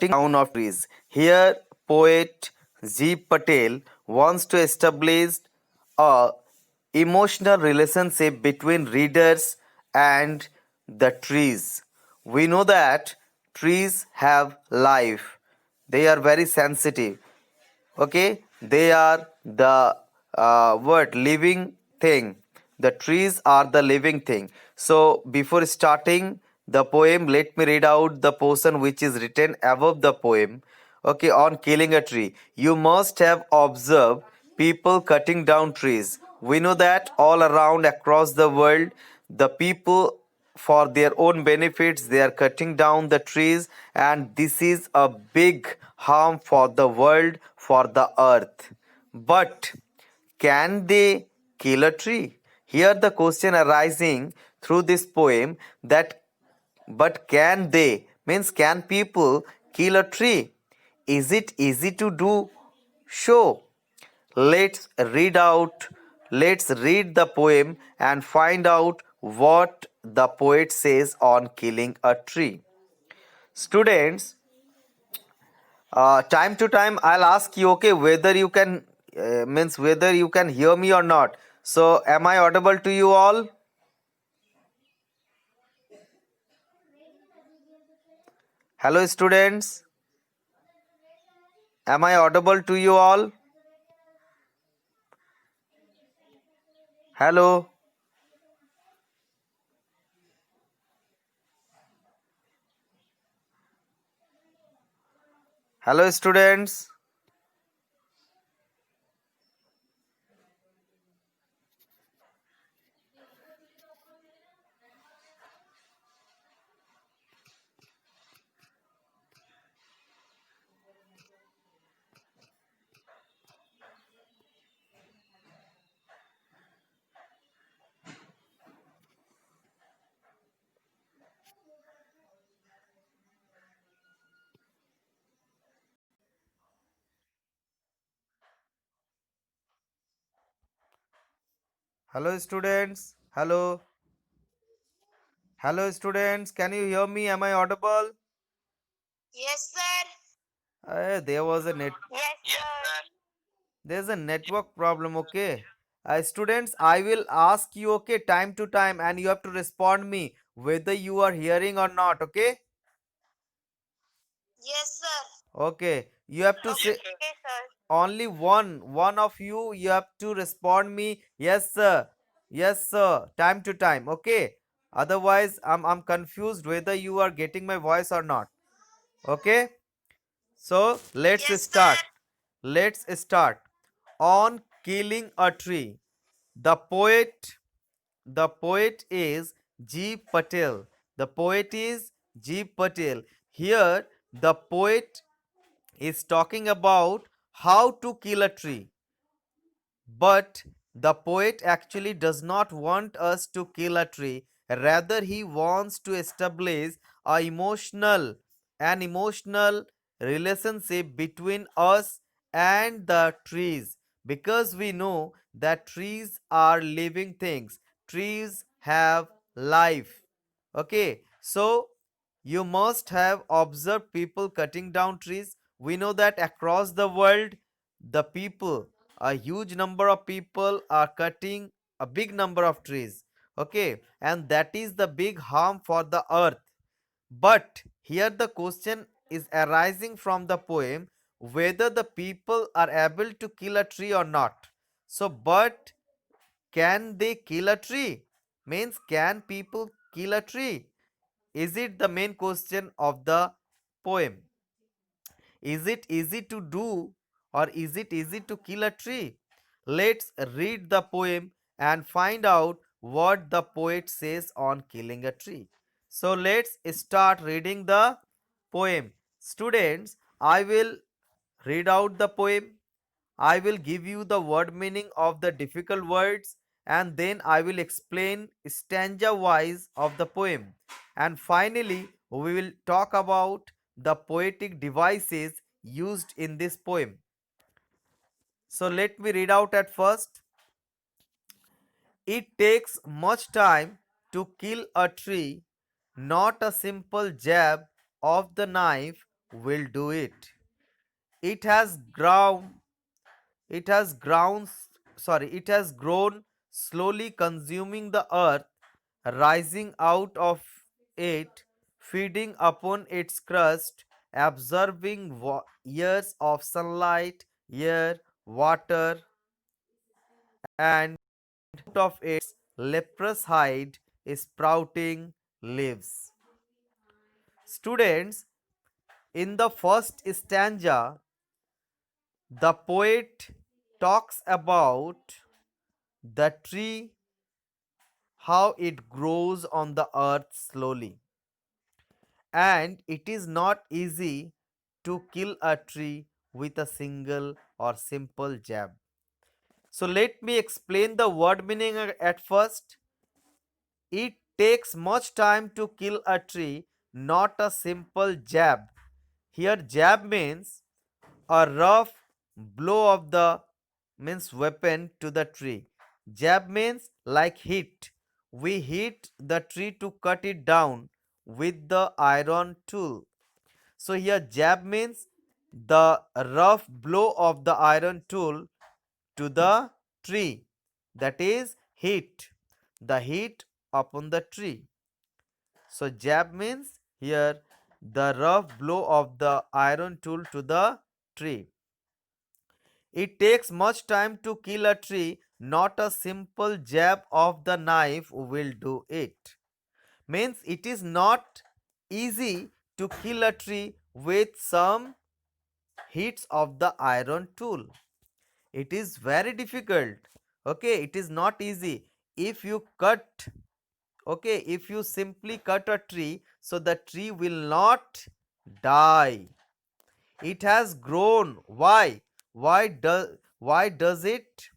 down of trees. Here, poet G. Patel wants to establish a emotional relationship between readers and the trees. We know that trees have life. They are very sensitive. Okay, they are the what living thing. The trees are the living thing. So before starting the poem, let me read out the portion which is written above the poem. Okay, on killing a tree, you must have observed people cutting down trees. We know that all around across the world, the people, for their own benefits, they are cutting down the trees, and this is a big harm for the world, for the earth. But can they kill a tree? Here the question arising through this poem, that but can they, means can people kill a tree? Is it easy to do so? Let's read out, let's read the poem and find out what the poet says on killing a tree. Students, time to time I'll ask you, okay, whether you can, means whether you can hear me or not. So, am I audible to you all? Hello, students. Am I audible to you all? Hello. Hello, students. Hello, students. Hello. Hello, students. Can you hear me? Am I audible? Yes, sir. There was a net. Yes, sir. There's a network problem. Okay. Students, I will ask you. Okay, time to time, and you have to respond me whether you are hearing or not. Okay. Yes, sir. Okay. You have to say Okay, sir. only one of you. You have to respond me. Yes, sir. Yes, sir. Time to time. Okay. Otherwise, I'm confused whether you are getting my voice or not. Okay. So let's Yes, start. sir. Let's start. On killing a tree. The poet, the poet is G. Patel. The poet is G. Patel. Here, the poet is talking about how to kill a tree. But the poet actually does not want us to kill a tree. Rather, he wants to establish a an emotional relationship between us and the trees, because we know that trees are living things. Trees have life. Okay, so you must have observed people cutting down trees. We know that across the world, the people, a huge number of people are cutting a big number of trees. Okay, and that is the big harm for the earth. But here the question is arising from the poem, whether the people are able to kill a tree or not. So, but can they kill a tree? Means, can people kill a tree? Is it the main question of the poem? Is it easy to do, or is it easy to kill a tree? Let's read the poem and find out what the poet says on killing a tree. So let's start reading the poem. Students, I will read out the poem. I will give you the word meaning of the difficult words, and then I will explain stanza wise of the poem. And finally, we will talk about the poetic devices used in this poem. So let me read out at first. It takes much time to kill a tree, not a simple jab of the knife will do it. It has grown it has grown it has grown slowly, consuming the earth, rising out of it, feeding upon its crust, absorbing years of sunlight, air, water, and out of its leprous hide, sprouting leaves. Students, in the first stanza, the poet talks about the tree, how it grows on the earth slowly. And it is not easy to kill a tree with a single or simple jab. So let me explain the word meaning at first. It takes much time to kill a tree, not a simple jab. Here jab means a rough blow of the means weapon to the tree. Jab means like hit. We hit the tree to cut it down with the iron tool. So here jab means the rough blow of the iron tool to the tree, that is hit, the heat upon the tree. So jab means here the rough blow of the iron tool to the tree. It takes much time to kill a tree, not a simple jab of the knife will do it. Means it is not easy to kill a tree with some hits of the iron tool. It is very difficult. Okay, it is not easy. If you cut, okay, if you simply cut a tree, so the tree will not die. It has grown. Why? Why does it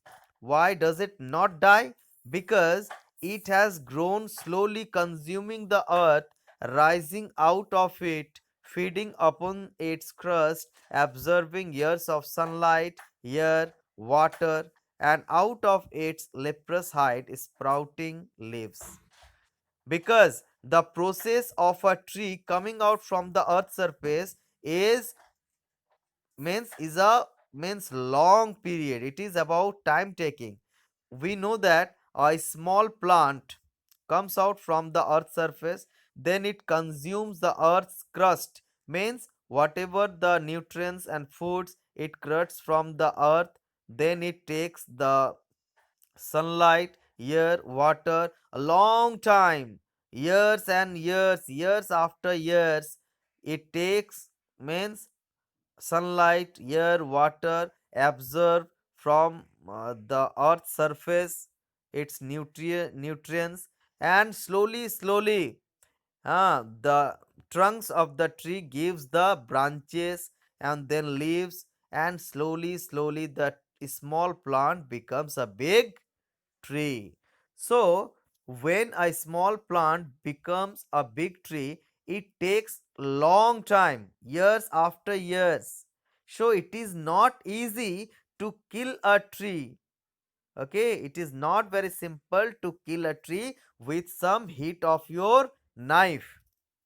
not die? Because it has grown slowly, consuming the earth, rising out of it, feeding upon its crust, absorbing years of sunlight, air, water, and out of its leprous hide sprouting leaves. Because the process of a tree coming out from the earth's surface is a means long period. It is about time taking. We know that a small plant comes out from the earth's surface, then it consumes the earth's crust, means whatever the nutrients and foods it creates from the earth, then it takes the sunlight, air, water, a long time, years and years, years after years, it takes, means sunlight, air, water absorb from the earth's surface its nutrients, and slowly the trunks of the tree gives the branches and then leaves, and slowly the small plant becomes a big tree. So, when a small plant becomes a big tree, it takes long time, years after years. So, it is not easy to kill a tree. Okay, it is not very simple to kill a tree with some heat of your knife.